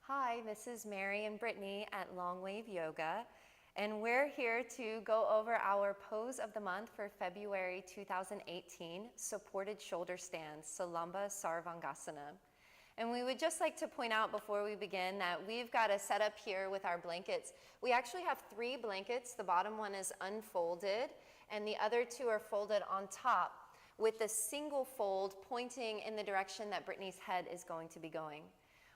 Hi, this is Mary and Brittany at Long Wave Yoga, and we're here to go over our pose of the month for February 2018, supported shoulder stand, Salamba Sarvangasana. And we would just like to point out before we begin that we've got a setup here with our blankets. We actually have 3 blankets. The bottom one is unfolded, and the other 2 are folded on top with a single fold pointing in the direction that Brittany's head is going to be going.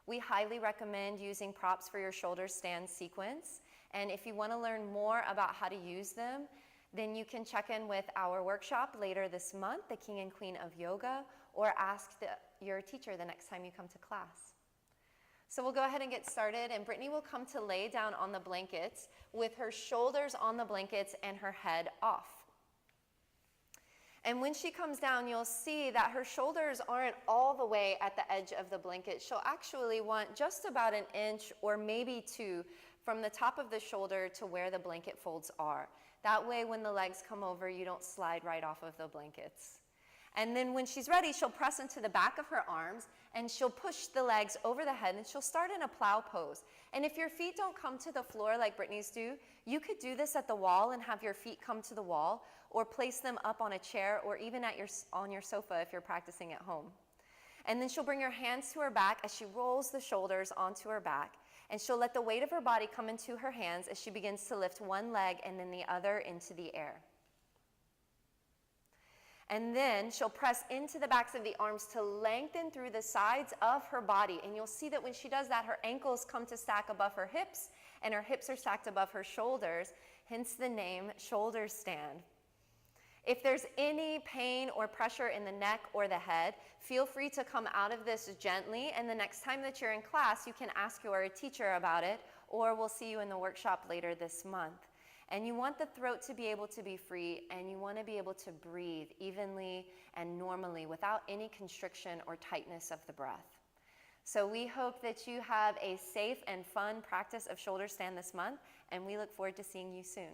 We highly recommend using props for your shoulder stand sequence, and if you want to learn more about how to use them, then you can check in with our workshop later this month, the King and Queen of Yoga, or ask your teacher the next time you come to class. So we'll go ahead and get started, and Brittany will come to lay down on the blankets with her shoulders on the blankets and her head off. And when she comes down, you'll see that her shoulders aren't all the way at the edge of the blanket. She'll actually want just about an inch or maybe 2 from the top of the shoulder to where the blanket folds are. That way, when the legs come over, you don't slide right off of the blankets. And then when she's ready, she'll press into the back of her arms and she'll push the legs over the head and she'll start in a plow pose. And if your feet don't come to the floor like Brittany's do, you could do this at the wall and have your feet come to the wall, or place them up on a chair, or even on your sofa if you're practicing at home. And then she'll bring her hands to her back as she rolls the shoulders onto her back, and she'll let the weight of her body come into her hands as she begins to lift one leg and then the other into the air. And then she'll press into the backs of the arms to lengthen through the sides of her body. And you'll see that when she does that, her ankles come to stack above her hips, and her hips are stacked above her shoulders, hence the name Shoulderstand. If there's any pain or pressure in the neck or the head, feel free to come out of this gently, and the next time that you're in class, you can ask your teacher about it, or we'll see you in the workshop later this month. And you want the throat to be able to be free, and you want to be able to breathe evenly and normally without any constriction or tightness of the breath. So we hope that you have a safe and fun practice of shoulder stand this month, and we look forward to seeing you soon.